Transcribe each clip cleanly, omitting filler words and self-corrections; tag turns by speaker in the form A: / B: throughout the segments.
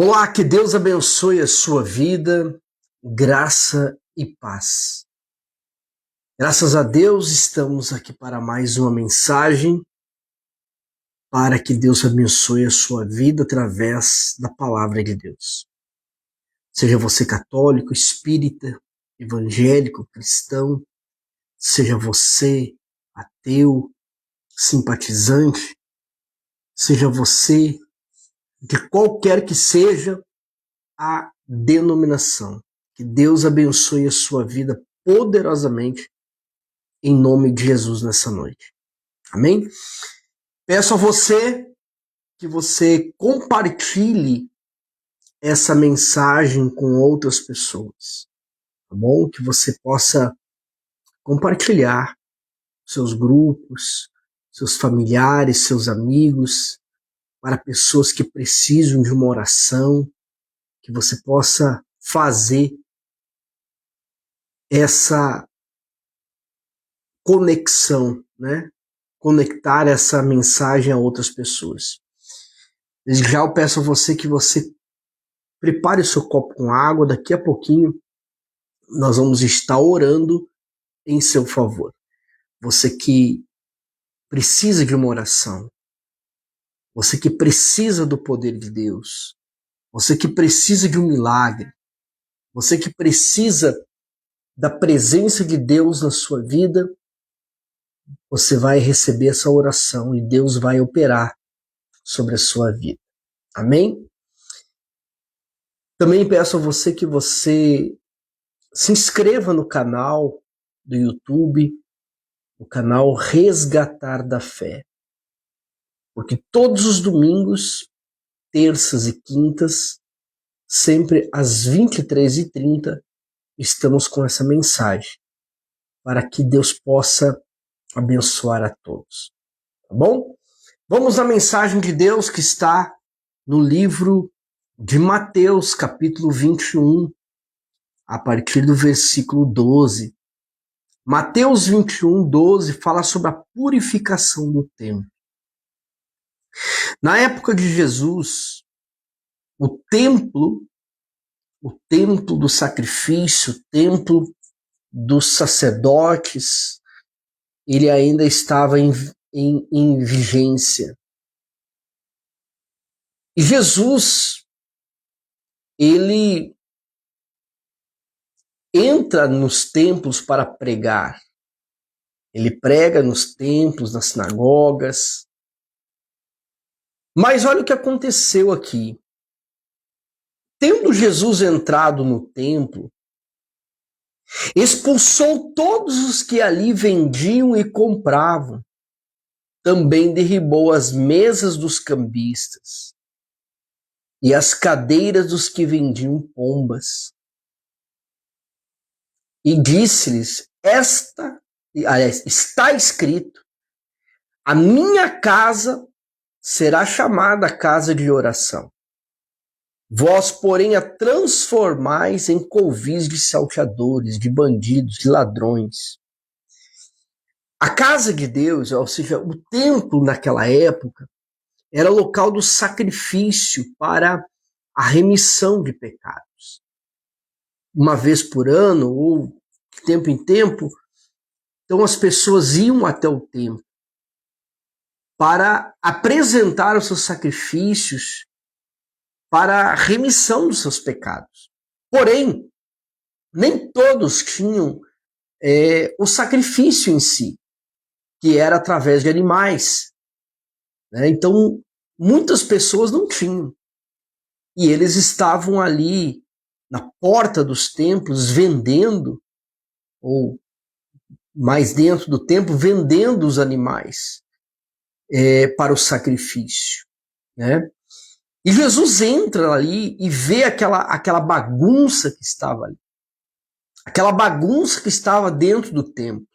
A: Olá, que Deus abençoe a sua vida, graça e paz. Graças a Deus estamos aqui para mais uma mensagem para que Deus abençoe a sua vida através da palavra de Deus. Seja você católico, espírita, evangélico, cristão, seja você ateu, simpatizante, seja você de qualquer que seja a denominação. Que Deus abençoe a sua vida poderosamente em nome de Jesus nessa noite. Amém? Peço a você que você compartilhe essa mensagem com outras pessoas, tá bom? Que você possa compartilhar seus grupos, seus familiares, seus amigos, para pessoas que precisam de uma oração, que você possa fazer essa conexão, né? Conectar essa mensagem a outras pessoas. Desde já eu peço a você que você prepare o seu copo com água, daqui a pouquinho nós vamos estar orando em seu favor. Você que precisa de uma oração, você que precisa do poder de Deus, você que precisa de um milagre, você que precisa da presença de Deus na sua vida, você vai receber essa oração e Deus vai operar sobre a sua vida. Amém? Também peço a você que você se inscreva no canal do YouTube, o canal Resgatar da Fé. Porque todos os domingos, terças e quintas, sempre às 23h30, estamos com essa mensagem, para que Deus possa abençoar a todos. Tá bom? Vamos à mensagem de Deus que está no livro de Mateus, capítulo 21, a partir do versículo 12. Mateus 21, 12 fala sobre a purificação do templo. Na época de Jesus, o templo do sacrifício, o templo dos sacerdotes, ele ainda estava em vigência. E Jesus, ele entra nos templos para pregar. Ele prega nos templos, nas sinagogas. Mas olha o que aconteceu aqui. Tendo Jesus entrado no templo, expulsou todos os que ali vendiam e compravam. Também derribou as mesas dos cambistas e as cadeiras dos que vendiam pombas. E disse-lhes, está escrito, a minha casa será chamada casa de oração. Vós, porém, a transformais em covis de salteadores, de bandidos, de ladrões. A casa de Deus, ou seja, o templo naquela época, era local do sacrifício para a remissão de pecados. Uma vez por ano, ou de tempo em tempo, então as pessoas iam até o templo para apresentar os seus sacrifícios para a remissão dos seus pecados. Porém, nem todos tinham o sacrifício em si, que era através de animais. Né? Então, muitas pessoas não tinham. E eles estavam ali na porta dos templos vendendo, ou mais dentro do templo, vendendo os animais para o sacrifício. Né? E Jesus entra ali e vê aquela bagunça que estava ali. Aquela bagunça que estava dentro do templo.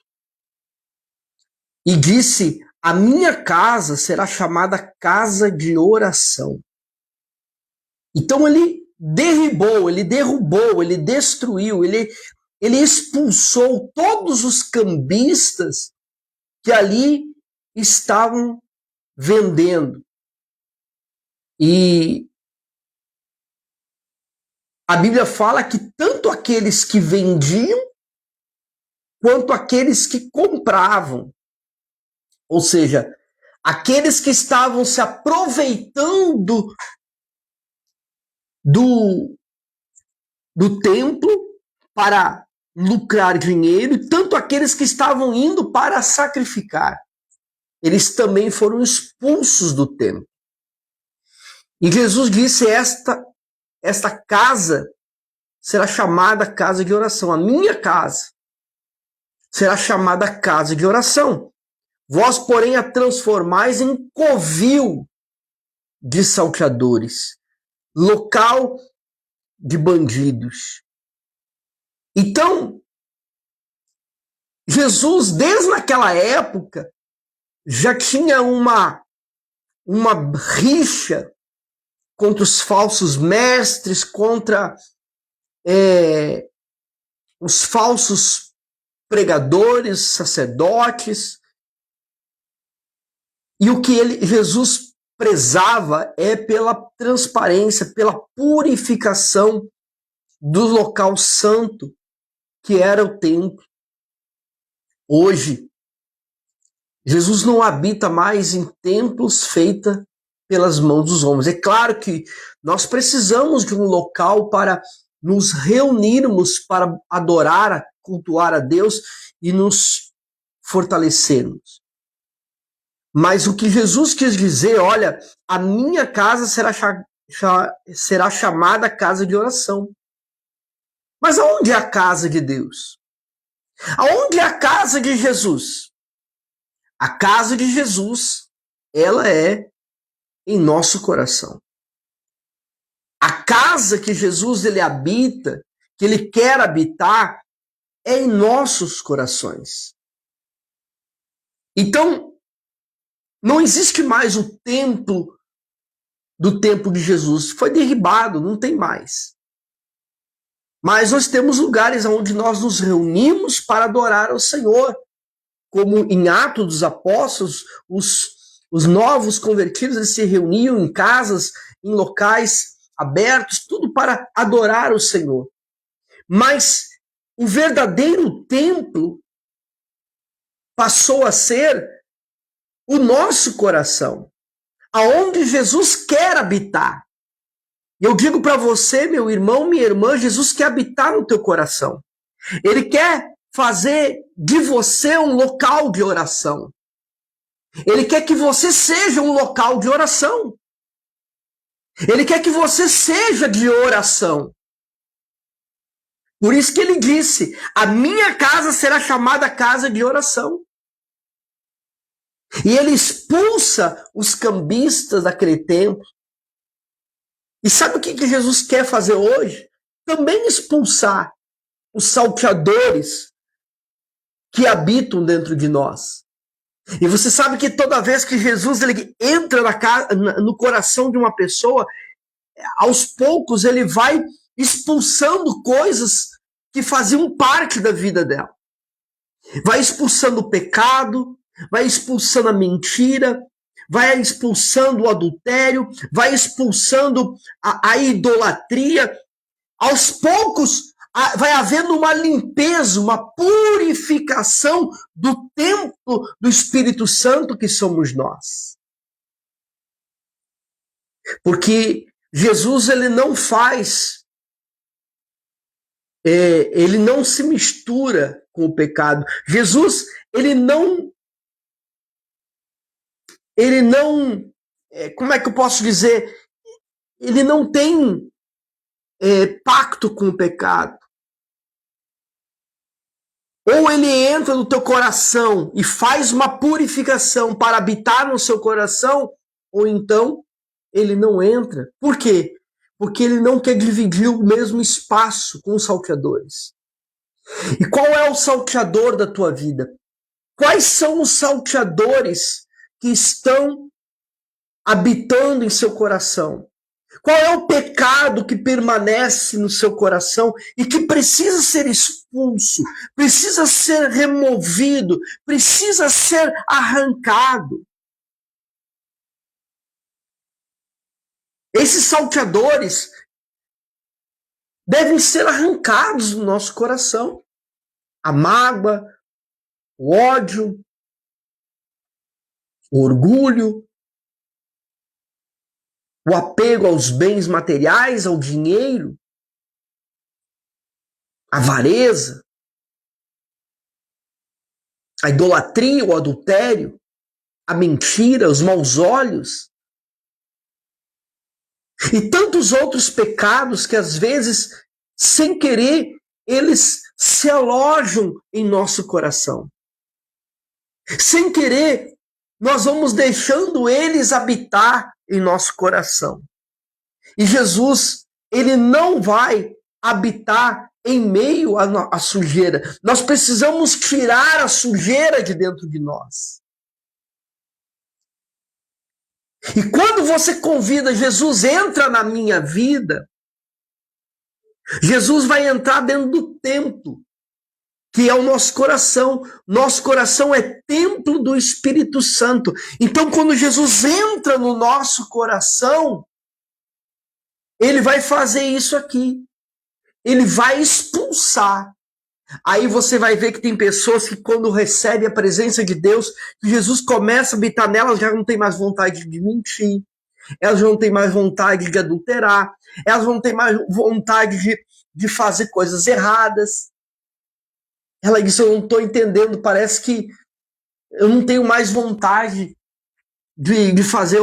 A: E disse, a minha casa será chamada casa de oração. Então ele derrubou, ele destruiu, ele expulsou todos os cambistas que ali estavam vendendo. E a Bíblia fala que tanto aqueles que vendiam quanto aqueles que compravam, ou seja, aqueles que estavam se aproveitando do templo para lucrar dinheiro, e tanto aqueles que estavam indo para sacrificar, eles também foram expulsos do templo. E Jesus disse: esta casa será chamada casa de oração. A minha casa será chamada casa de oração. Vós, porém, a transformais em covil de salteadores, local de bandidos. Então, Jesus, desde aquela época, já tinha uma rixa contra os falsos mestres, contra os falsos pregadores, sacerdotes. E o que Jesus prezava é pela transparência, pela purificação do local santo, que era o templo. Hoje, Jesus não habita mais em templos feitos pelas mãos dos homens. É claro que nós precisamos de um local para nos reunirmos, para adorar, cultuar a Deus e nos fortalecermos. Mas o que Jesus quis dizer, olha, a minha casa será chamada casa de oração. Mas aonde é a casa de Deus? Aonde é a casa de Jesus? A casa de Jesus, ela é em nosso coração. A casa que Jesus ele habita, que ele quer habitar, é em nossos corações. Então, não existe mais o templo do tempo de Jesus. Foi derribado, não tem mais. Mas nós temos lugares onde nós nos reunimos para adorar ao Senhor. Como em Atos dos Apóstolos, os novos convertidos eles se reuniam em casas, em locais abertos, tudo para adorar o Senhor. Mas o verdadeiro templo passou a ser o nosso coração, aonde Jesus quer habitar. E eu digo para você, meu irmão, minha irmã, Jesus quer habitar no teu coração. Ele quer fazer de você um local de oração. Ele quer que você seja um local de oração. Ele quer que você seja de oração. Por isso que ele disse: a minha casa será chamada casa de oração. E ele expulsa os cambistas daquele tempo. E sabe o que Jesus quer fazer hoje? Também expulsar os salteadores que habitam dentro de nós. E você sabe que toda vez que Jesus ele entra no coração de uma pessoa, aos poucos ele vai expulsando coisas que faziam parte da vida dela. Vai expulsando o pecado, vai expulsando a mentira, vai expulsando o adultério, vai expulsando a idolatria. Aos poucos vai havendo uma limpeza, uma purificação do templo do Espírito Santo que somos nós. Porque Jesus ele não faz, ele não se mistura com o pecado. Jesus ele não, como é que eu posso dizer? Ele não tem pacto com o pecado. Ou ele entra no teu coração e faz uma purificação para habitar no seu coração, ou então ele não entra. Por quê? Porque ele não quer dividir o mesmo espaço com os salteadores. E qual é o salteador da tua vida? Quais são os salteadores que estão habitando em seu coração? Qual é o pecado que permanece no seu coração e que precisa ser expulso, precisa ser removido, precisa ser arrancado? Esses salteadores, devem ser arrancados do nosso coração. A mágoa, o ódio, o orgulho, o apego aos bens materiais, ao dinheiro, a avareza, a idolatria, o adultério, a mentira, os maus olhos e tantos outros pecados que às vezes, sem querer, eles se alojam em nosso coração. Sem querer, nós vamos deixando eles habitar em nosso coração. E Jesus, ele não vai habitar em meio à sujeira. Nós precisamos tirar a sujeira de dentro de nós. E quando você convida Jesus, entra na minha vida, Jesus vai entrar dentro do templo, que é o nosso coração. Nosso coração é templo do Espírito Santo. Então, quando Jesus entra no nosso coração, ele vai fazer isso aqui. Ele vai expulsar. Aí você vai ver que tem pessoas que quando recebem a presença de Deus, que Jesus começa a habitar nelas, já não tem mais vontade de mentir, elas não têm mais vontade de adulterar, elas não têm mais vontade de fazer coisas erradas. Ela disse, eu não estou entendendo, parece que eu não tenho mais vontade de fazer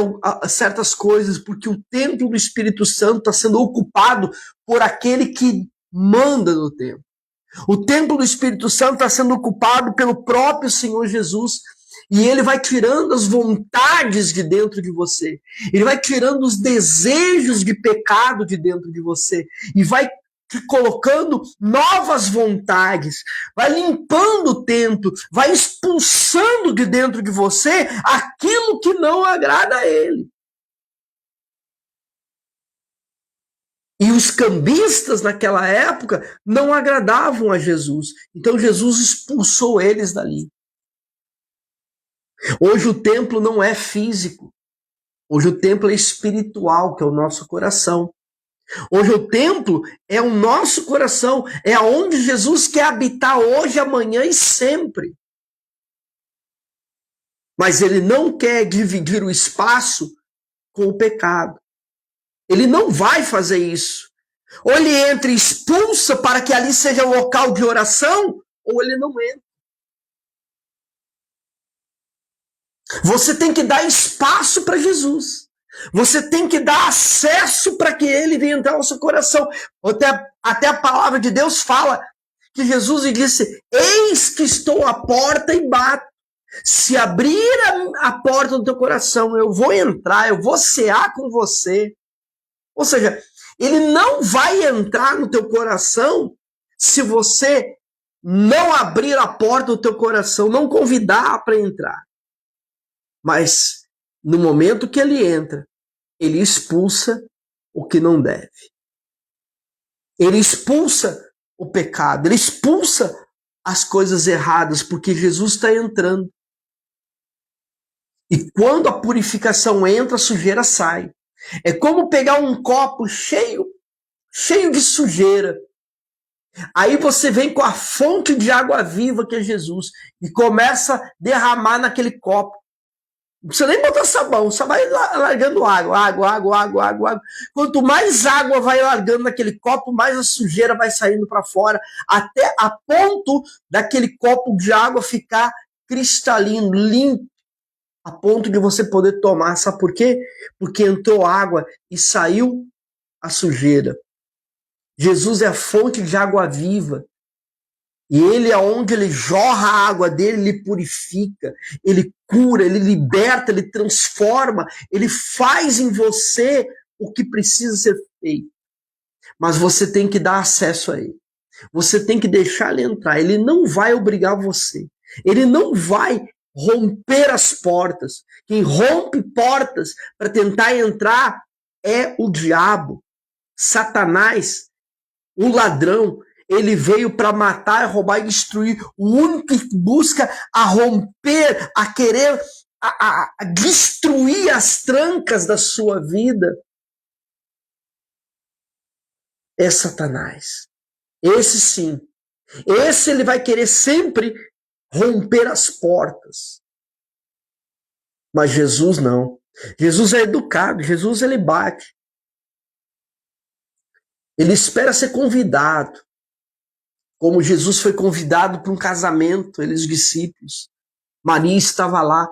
A: certas coisas, porque o templo do Espírito Santo está sendo ocupado por aquele que manda no templo. O templo do Espírito Santo está sendo ocupado pelo próprio Senhor Jesus. E ele vai tirando as vontades de dentro de você. Ele vai tirando os desejos de pecado de dentro de você. E vai te colocando novas vontades. Vai limpando o templo. Vai expulsando de dentro de você aquilo que não agrada a ele. E os cambistas naquela época não agradavam a Jesus. Então Jesus expulsou eles dali. Hoje o templo não é físico. Hoje o templo é espiritual, que é o nosso coração. Hoje o templo é o nosso coração. É onde Jesus quer habitar hoje, amanhã e sempre. Mas ele não quer dividir o espaço com o pecado. Ele não vai fazer isso. Ou ele entra e expulsa para que ali seja o local de oração, ou ele não entra. Você tem que dar espaço para Jesus. Você tem que dar acesso para que ele venha entrar no seu coração. Até a palavra de Deus fala que Jesus disse, eis que estou à porta e bato. Se abrir a porta do teu coração, eu vou entrar, eu vou cear com você. Ou seja, ele não vai entrar no teu coração se você não abrir a porta do teu coração, não convidar para entrar. Mas no momento que ele entra, ele expulsa o que não deve. Ele expulsa o pecado, ele expulsa as coisas erradas, porque Jesus está entrando. E quando a purificação entra, a sujeira sai. É como pegar um copo cheio de sujeira. Aí você vem com a fonte de água viva, que é Jesus, e começa a derramar naquele copo. Não precisa nem botar sabão, só vai largando água. Quanto mais água vai largando naquele copo, mais a sujeira vai saindo para fora, até a ponto daquele copo de água ficar cristalino, limpo, a ponto de você poder tomar. Sabe por quê? Porque entrou água e saiu a sujeira. Jesus é a fonte de água viva. E ele, aonde ele jorra a água dele, ele purifica, ele cura, ele liberta, ele transforma, ele faz em você o que precisa ser feito. Mas você tem que dar acesso a ele. Você tem que deixar ele entrar. Ele não vai obrigar você. Ele não vai romper as portas. Quem rompe portas para tentar entrar é o diabo, Satanás, o ladrão. Ele veio para matar, roubar e destruir. O único que busca a romper, a querer a destruir as trancas da sua vida é Satanás. Esse sim. Esse ele vai querer sempre romper as portas. Mas Jesus não. Jesus é educado, Jesus ele bate. Ele espera ser convidado. Como Jesus foi convidado para um casamento, ele e os discípulos. Maria estava lá.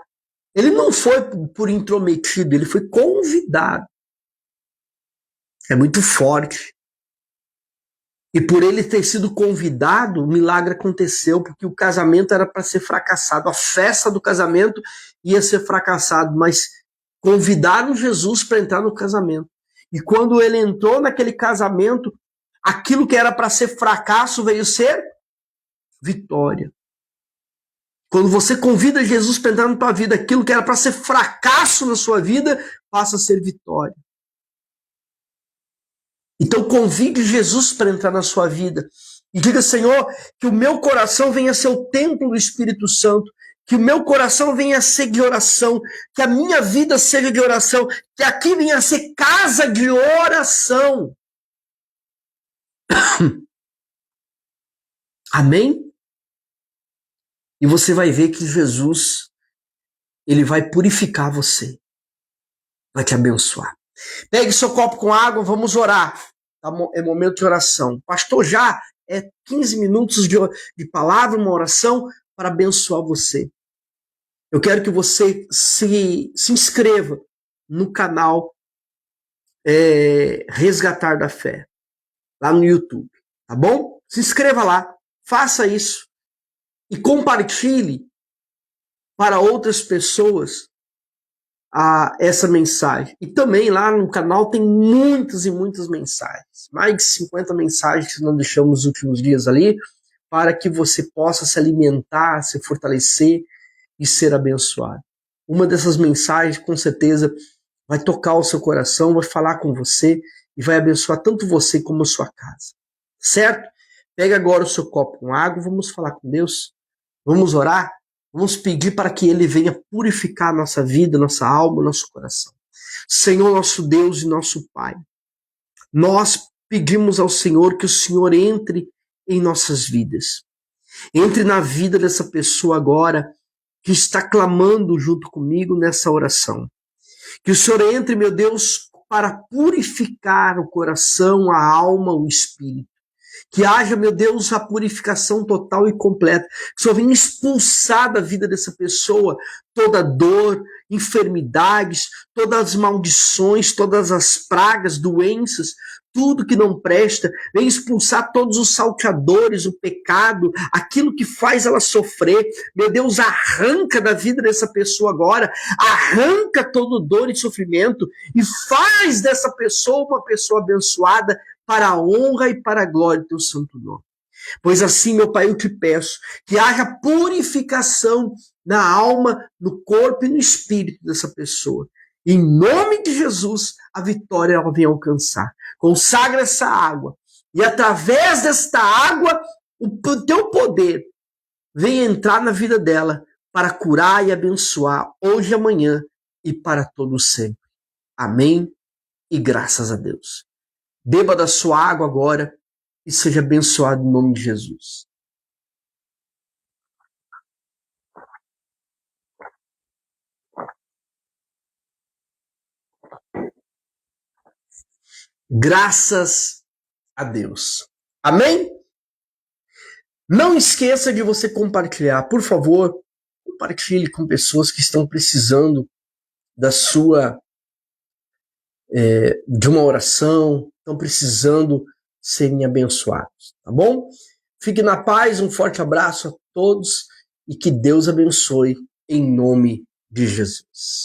A: Ele não foi por intrometido, ele foi convidado. É muito forte. E por ele ter sido convidado, o milagre aconteceu, porque o casamento era para ser fracassado. A festa do casamento ia ser fracassado, mas convidaram Jesus para entrar no casamento. E quando ele entrou naquele casamento, aquilo que era para ser fracasso veio ser vitória. Quando você convida Jesus para entrar na tua vida, aquilo que era para ser fracasso na sua vida passa a ser vitória. Então convide Jesus para entrar na sua vida. E diga, Senhor, que o meu coração venha a ser o templo do Espírito Santo. Que o meu coração venha a ser de oração. Que a minha vida seja de oração. Que aqui venha a ser casa de oração. Amém? E você vai ver que Jesus, ele vai purificar você. Vai te abençoar. Pegue seu copo com água, vamos orar. É momento de oração. Pastor, já é 15 minutos de palavra, uma oração para abençoar você. Eu quero que você se inscreva no canal Resgatar da Fé, lá no YouTube, tá bom? Se inscreva lá, faça isso e compartilhe para outras pessoas essa mensagem. E também lá no canal tem muitas e muitas mensagens. Mais de 50 mensagens que nós deixamos nos últimos dias ali, para que você possa se alimentar, se fortalecer e ser abençoado. Uma dessas mensagens, com certeza, vai tocar o seu coração, vai falar com você e vai abençoar tanto você como a sua casa. Certo? Pega agora o seu copo com água, vamos falar com Deus, vamos orar. Vamos pedir para que Ele venha purificar a nossa vida, nossa alma, nosso coração. Senhor, nosso Deus e nosso Pai, nós pedimos ao Senhor que o Senhor entre em nossas vidas. Entre na vida dessa pessoa agora que está clamando junto comigo nessa oração. Que o Senhor entre, meu Deus, para purificar o coração, a alma, o espírito. Que haja, meu Deus, a purificação total e completa. Que o Senhor venha expulsar da vida dessa pessoa toda dor, enfermidades, todas as maldições, todas as pragas, doenças, tudo que não presta. Venha expulsar todos os salteadores, o pecado, aquilo que faz ela sofrer. Meu Deus, arranca da vida dessa pessoa agora, arranca todo dor e sofrimento e faz dessa pessoa uma pessoa abençoada, para a honra e para a glória do teu santo nome. Pois assim, meu Pai, eu te peço que haja purificação na alma, no corpo e no espírito dessa pessoa. Em nome de Jesus, a vitória ela vem alcançar. Consagra essa água e através desta água, o teu poder vem entrar na vida dela para curar e abençoar hoje e amanhã e para todo sempre. Amém e graças a Deus. Beba da sua água agora e seja abençoado em nome de Jesus. Graças a Deus. Amém? Não esqueça de você compartilhar. Por favor, compartilhe com pessoas que estão precisando da sua de uma oração, estão precisando serem abençoados, tá bom? Fique na paz, um forte abraço a todos e que Deus abençoe em nome de Jesus.